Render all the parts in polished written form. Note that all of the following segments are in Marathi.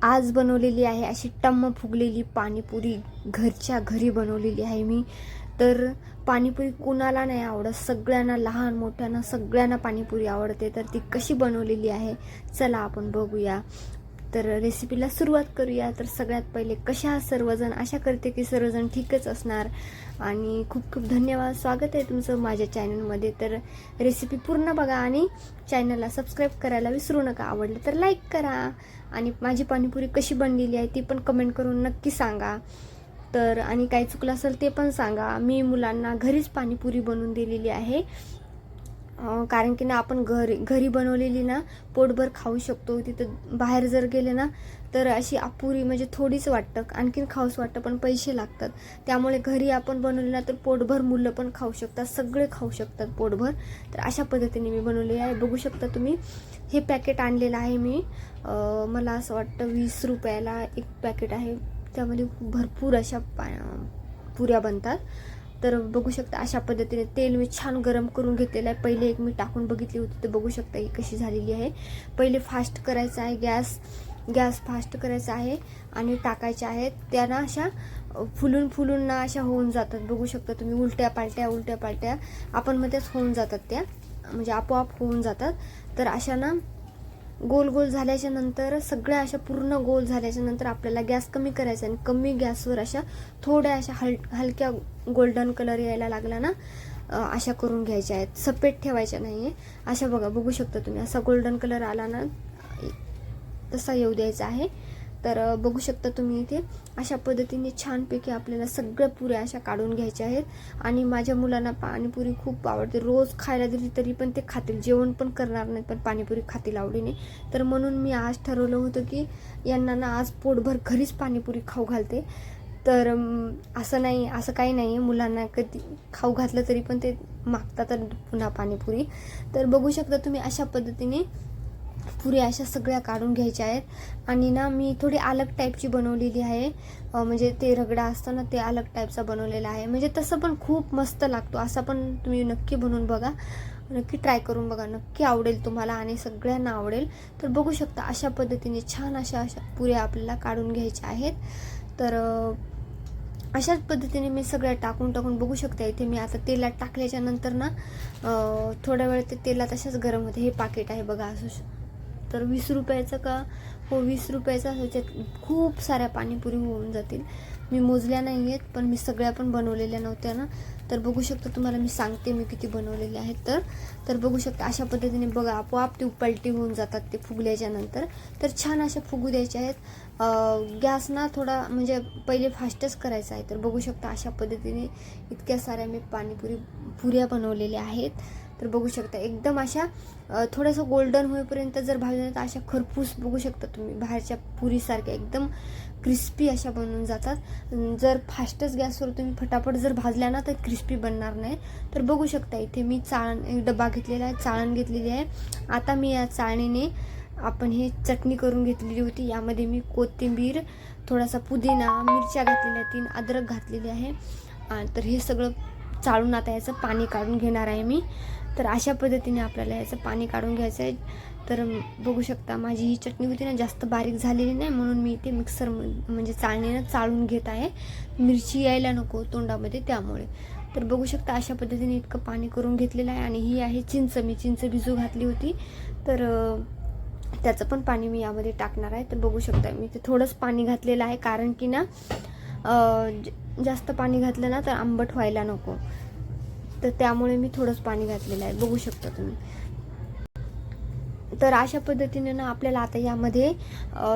आज बनवलेली आहे अशी टम्म फुगलेली पाणीपुरी घरच्या घरी बनवलेली आहे मी। तर पाणीपुरी कुणाला नाही आवडत, सगळ्यांना, लहान मोठ्यांना सगळ्यांना पाणीपुरी आवडते। तर ती कशी बनवलेली आहे चला आपण बघूया। तर रेसिपीला सुरुवात करूया। तर सगळ्यात पहिले कशा आहात सर्वजण, आशा करते की सर्वजण ठीकच असणार आणि खूप खूप धन्यवाद, स्वागत आहे तुमचं माझ्या चॅनलमध्ये। तर रेसिपी पूर्ण बघा आणि चॅनलला सबस्क्राईब करायला विसरू नका। आवडलं तर लाईक करा आणि माझी पाणीपुरी कशी बनलेली आहे ती पण कमेंट करून नक्की सांगा। तर आणि काही चुकलं असेल ते पण सांगा। मी मुलांना घरीच पाणीपुरी बनवून दिलेली आहे, कारण की ना आपण घरी बनवलेली ना पोटभर खाऊ शकतो। तिथं बाहेर जर गेले ना तर अशी अपुरी म्हणजे थोडीच वाटतं, आणखीन खाऊच वाटतं पण पैसे लागतात। त्यामुळे घरी आपण बनवले ना तर पोटभर मुलं पण खाऊ शकतात, सगळे खाऊ शकतात पोटभर। तर अशा पद्धतीने मी बनवलेली आहे, बघू शकता तुम्ही। हे पॅकेट आणलेलं आहे मी, मला असं वाटतं 20 रुपयाला एक पॅकेट आहे। त्यामध्ये भरपूर अशा पुऱ्या बनतात। तर बघू शकता अशा पद्धतीने तेल मी छान गरम करून घेतलेलं आहे। पहिले एक मी टाकून बघितली होती, तर बघू शकता ही कशी झालेली आहे। पहिले फास्ट करायचा आहे गॅस फास्ट करायचा आहे आणि टाकायच्या आहेत त्यांना अशा फुलून ना अशा होऊन जातात। बघू शकता तुम्ही, उलट्या पालट्या आपण मध्येच होऊन जातात, त्या म्हणजे आपोआप होऊन जातात। तर अशा ना गोल झाल्याच्या नंतर, सगळ्या अशा पूर्ण गोल झाल्याच्या नंतर आपल्याला गॅस कमी करायचा आणि कमी गॅसवर अशा थोड्या अशा हलक्या गोल्डन कलर यायला लागला ना अशा करून घ्यायच्या आहेत, सपेट ठेवायच्या नाहीये। अशा बघू शकता तुम्ही, असा गोल्डन कलर आला ना तसा येऊ द्यायचा आहे। तर बघू शकता तुम्ही इथे अशा पद्धतीने छानपैकी आपल्याला सगळ्या पुऱ्या अशा काढून घ्यायच्या आहेत। आणि माझ्या मुलांना पाणीपुरी खूप आवडते, रोज खायला दिली तरी पण ते खातील, जेवण पण करणार नाही पण पाणीपुरी खातील आवडीने। तर म्हणून मी आज ठरवलं होतं की यांना ना आज पोटभर घरीच पाणीपुरी खाऊ घालते। तर असं काही नाही आहे, मुलांना कधी खाऊ घातलं तरी पण ते मागतात पुन्हा पाणीपुरी। तर बघू शकता तुम्ही अशा पद्धतीने पुऱ्या अशा सगळ्या काढून घ्यायच्या आहेत। आणि ना मी थोडी अलग टाईपची बनवलेली आहे, म्हणजे ते रगडा असतं ना ते अलग टाईपचा बनवलेला आहे, म्हणजे तसं पण खूप मस्त लागतो। असा पण तुम्ही नक्की बनवून बघा, नक्की ट्राय करून बघा, नक्की आवडेल तुम्हाला आणि सगळ्यांना आवडेल। तर बघू शकता अशा पद्धतीने छान अशा पुऱ्या आपल्याला काढून घ्यायच्या आहेत। तर अशाच पद्धतीने मी सगळ्या टाकून बघू शकता। इथे मी आता तेलात टाकल्याच्या नंतर ना थोड्या वेळ ते तेलात अशाच गरम होते। हे पाकिट आहे बघा असं, तर 20 रुपयाचं का हो 20 रुपयाचा, ह्याच्यात खूप साऱ्या पाणीपुरी होऊन जातील। मी मोजल्या नाही आहेत पण मी सगळ्या पण बनवलेल्या नव्हत्या ना। तर बघू शकता, तुम्हाला मी सांगते मी किती बनवलेले आहेत। तर बघू शकता अशा पद्धतीने बघा आपोआप ते पलटी होऊन जातात ते फुगल्याच्या नंतर। तर छान अशा फुगू द्यायच्या आहेत। गॅस ना थोडा म्हणजे पहिले फास्टच करायचा आहे। तर बघू शकता अशा पद्धतीने इतक्या साऱ्या मी पुऱ्या बनवलेल्या आहेत। तर बघू शकता एकदम अशा थोडंसं गोल्डन होईपर्यंत जर भाजल्या तर अशा खरपूस बघू शकता तुम्ही, बाहेरच्या पुरीसारख्या एकदम क्रिस्पी अशा बनून जातात। जर फास्टच गॅसवर तुम्ही फटाफट जर भाजल्या ना तर क्रिस्पी बनणार नाही। तर बघू शकता इथे मी एक डबा घेतलेला आहे, चाळण घेतलेली आहे। आता मी या चाळणीने आपण हे चटणी करून घेतलेली होती, यामध्ये मी कोथिंबीर, थोडासा पुदिना, मिरच्या घातलेल्या 3, अद्रक घातलेली आहे। तर हे सगळं चाळून आता याचं पाणी काढून घेणार आहे मी। तर अशा पद्धतीने आपल्याला याचं पाणी काढून घ्यायचं आहे। तर बघू शकता माझी ही चटणी होती ना जास्त बारीक झालेली नाही, म्हणून मी इथे मिक्सर म्हणजे चाळणीनं चाळून घेत आहे, मिरची यायला नको तोंडामध्ये त्यामुळे। तर बघू शकता अशा पद्धतीने इतकं पाणी करून घेतलेलं आहे। आणि ही आहे चिंच, मी चिंच भिजू घातली होती, तर त्याचं पण पाणी मी यामध्ये टाकणार आहे। तर बघू शकता मी इथे थोडंच पाणी घातलेलं आहे, कारण की ना जास्त पाणी घातलं ना तर आंबट व्हायला नको, तर त्यामुळे मी थोडंच पाणी घातलेलं आहे, बघू शकता तुम्ही। तर अशा पद्धतीने ना आपल्याला आता यामध्ये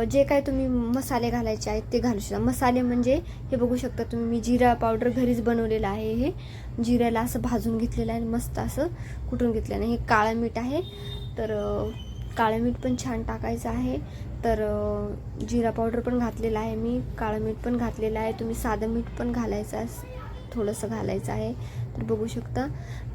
जे काय तुम्ही मसाले घालायचे आहेत ते घालू शकता। मसाले म्हणजे हे बघू शकता तुम्ही, मी जिरा पावडर घरीच बनवलेला आहे। हे जिऱ्याला असं भाजून घेतलेलं आहे, मस्त असं कुटून घेतलेलं आहे। हे काळं मीठ आहे, तर काळं मीठ पण छान टाकायचं आहे। तर जिरा पावडर पण घातलेला आहे मी, काळं मीठ पण घातलेलं आहे, तुम्ही साधं मीठ पण थोडंसं घालायचं आहे। तर बघू शकता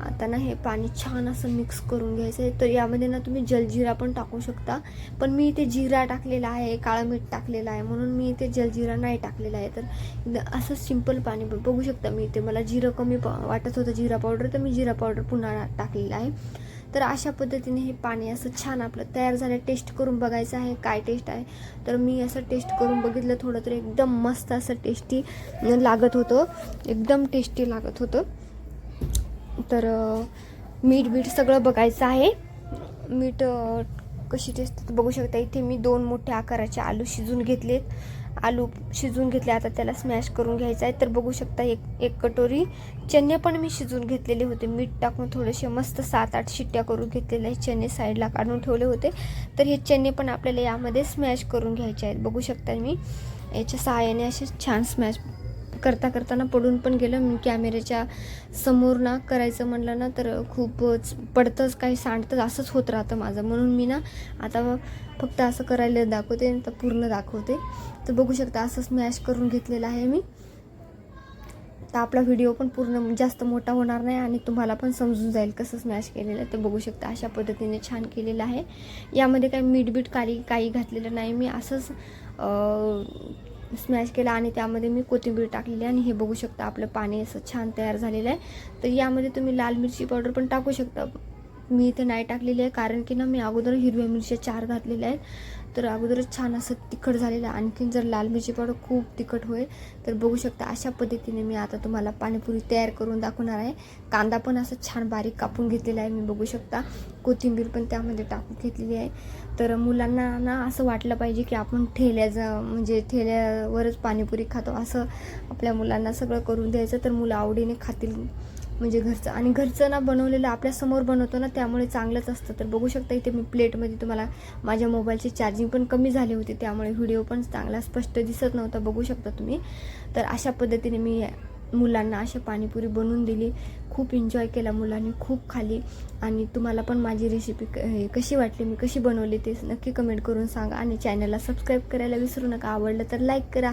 आता ना हे पाणी छान असं मिक्स करून घ्यायचं आहे। तर यामध्ये ना तुम्ही जलजिरा पण टाकू शकता, पण मी इथे जिरा टाकलेला आहे, काळं मीठ टाकलेलं आहे, म्हणून मी इथे जलजिरा नाही टाकलेला आहे। तर असं सिंपल पाणी बघू शकता मी इथे, मला जिरं कमी वाटत होतं जिरा पावडर, तर मी जिरा पावडर पुन्हा टाकलेला आहे। तर अशा पद्धतीने हे पाणी असं छान आपलं तयार झालं. टेस्ट करून बघायचं आहे काय टेस्ट आहे. तर मी असं टेस्ट करून बघितलं थोडं, तर एकदम मस्त असं टेस्टी लागत होतं, एकदम टेस्टी लागत होतं. तर मीठ सगळं बघायचं आहे. मीठ कशी टेस्ट बघू शकता. इथे मी 2 मोठ्या आकाराचे आलू शिजून घेतले. आता त्याला स्मॅश करून घ्यायचं आहे. तर बघू शकता एक कटोरी चणे पण मी शिजून घेतलेले होते. मीठ टाकून थोडेसे मस्त 7-8 शिट्ट्या करून घेतलेले आहे. चणे साईडला काढून ठेवले होते. तर हे चणे पण आपल्याला यामध्ये स्मॅश करून घ्यायचे आहेत. बघू शकता मी याच्या सहाय्याने असे छान स्मॅश करताना पडून पण गेलं. मी कॅमेऱ्याच्या समोर ना करायचं म्हणलं ना तर खूपच पडतंच, काही सांडतंच, असंच होत राहतं माझं. म्हणून मी ना आता फक्त असं करायला दाखवते, तर पूर्ण दाखवते. तर बघू शकता असं स्मॅश करून घेतलेलं आहे मी. तर आपला व्हिडिओ पण पूर्ण जास्त मोठा होणार नाही आणि तुम्हाला पण समजून जाईल कसं स्मॅश केलेलं आहे. तर बघू शकता अशा पद्धतीने छान केलेलं आहे. यामध्ये काही मीठ काही घातलेलं नाही मी. असंच स्मॅश केला आणि त्यामध्ये मी कोथिंबीर टाकलेली आणि हे बघू शकता आपलं पाणी असं छान तयार झालेलं आहे. तर यामध्ये तुम्ही लाल मिरची पावडर पण टाकू शकता. मी इथे नाही टाकलेली आहे कारण की ना मी अगोदर हिरव्या मिरच्या 4 घातलेल्या आहेत. तर अगोदरच छान असं तिखट झालेलं आहे. आणखीन जर लाल मिरची पावडर खूप तिखट होईल. तर बघू शकता अशा पद्धतीने मी आता तुम्हाला पाणीपुरी तयार करून दाखवणार आहे. कांदा पण असं छान बारीक कापून घेतलेला आहे मी, बघू शकता. कोथिंबीर पण त्यामध्ये टाकून घेतलेली आहे. तर मुलांना ना असं वाटलं पाहिजे की आपण ठेल्यावरच पाणीपुरी खातो, असं आपल्या मुलांना सगळं करून द्यायचं. तर मुलं आवडीने खातील. म्हणजे घरचं ना बनवलेलं आपल्यासमोर बनवतो ना, त्यामुळे चांगलंच असतं. तर बघू शकता इथे मी प्लेटमध्ये तुम्हाला माझ्या मोबाईलची चार्जिंग पण कमी झाली होती, त्यामुळे व्हिडिओ पण चांगला स्पष्ट दिसत नव्हता, बघू शकता तुम्ही. तर अशा पद्धतीने मी मुलांना अशी पाणीपुरी बनवून दिली. खूप एन्जॉय केला मुलांनी, खूप खाली. आणि तुम्हाला पण माझी रेसिपी कशी वाटली, मी कशी बनवली ते नक्की कमेंट करून सांगा. आणि चॅनलला सबस्क्राईब करायला विसरू नका. आवडलं तर लाईक करा.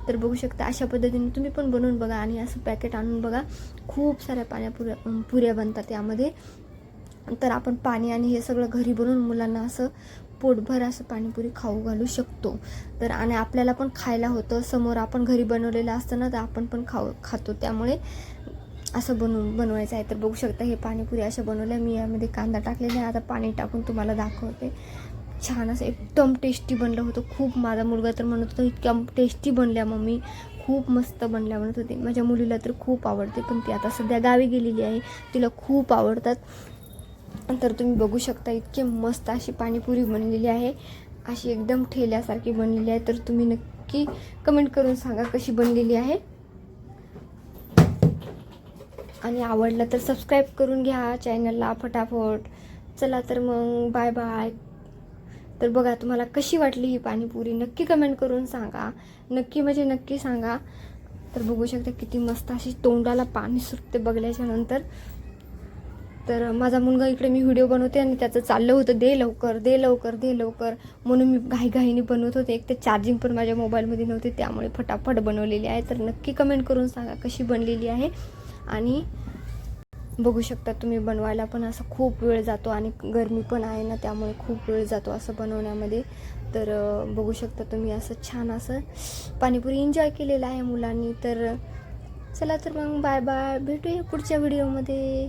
तर बघू शकता अशा पद्धतीने तुम्ही पण बनवून बघा आणि असं पॅकेट आणून बघा. खूप साऱ्या पुऱ्या बनतात यामध्ये. तर आपण पाणी आणि हे सगळं घरी बनवून मुलांना असं पोटभर असं पाणीपुरी खाऊ घालू शकतो. तर आणि आपल्याला पण खायला होतं. समोर आपण घरी बनवलेलं असतं ना, तर आपण पण खातो. त्यामुळे असं बनवायचं आहे. तर बघू शकता हे पाणीपुरी अशा बनवल्या मी. यामध्ये कांदा टाकलेला आहे. आता पाणी टाकून तुम्हाला दाखवते. छान असं एकदम टेस्टी बनलं होतं. खूप माझा मुलगा तर म्हणत होता इतक्या टेस्टी बनल्या मम्मी, खूप मस्त बनल्या म्हणत होती. माझ्या मुलीला तर खूप आवडते, पण ती आता सध्या गावी गेलेली आहे. तिला खूप आवडतात. तर तुम्ही बघू शकता इतकी मस्त अशी पाणीपुरी बनलेली आहे. अशी एकदम ठेल्यासारखी बनलेली आहे. तर तुम्ही नक्की कमेंट करून सांगा कशी बनलेली आहे. आणि आवडलं तर सबस्क्राईब करून घ्या चॅनलला फटाफट. चला तर मग बाय बाय. तर बघा तुम्हाला कशी वाटली ही पाणीपुरी नक्की कमेंट करून सांगा. नक्की सांगा. तर बघू शकता किती मस्त अशी तोंडाला पाणी सुटते बघल्याच्या नंतर. तर माझा मुलगा इकडे मी व्हिडिओ बनवते आणि त्याचं चाललं होतं दे लवकर म्हणून मी घाईने बनवत होते. एक तर चार्जिंग पण माझ्या मोबाईलमध्ये नव्हती, त्यामुळे फटाफट बनवलेली आहे. तर नक्की कमेंट करून सांगा कशी बनलेली आहे. आणि बघू शकता तुम्ही बनवायला पण असं खूप वेळ जातो आणि गरमी पण आहे ना, त्यामुळे खूप वेळ जातो असं बनवण्यामध्ये. तर बघू शकता तुम्ही असं छान असं पाणीपुरी एन्जॉय केलेलं आहे मुलांनी. तर चला तर मग बाय बाय, भेटूया पुढच्या व्हिडिओमध्ये.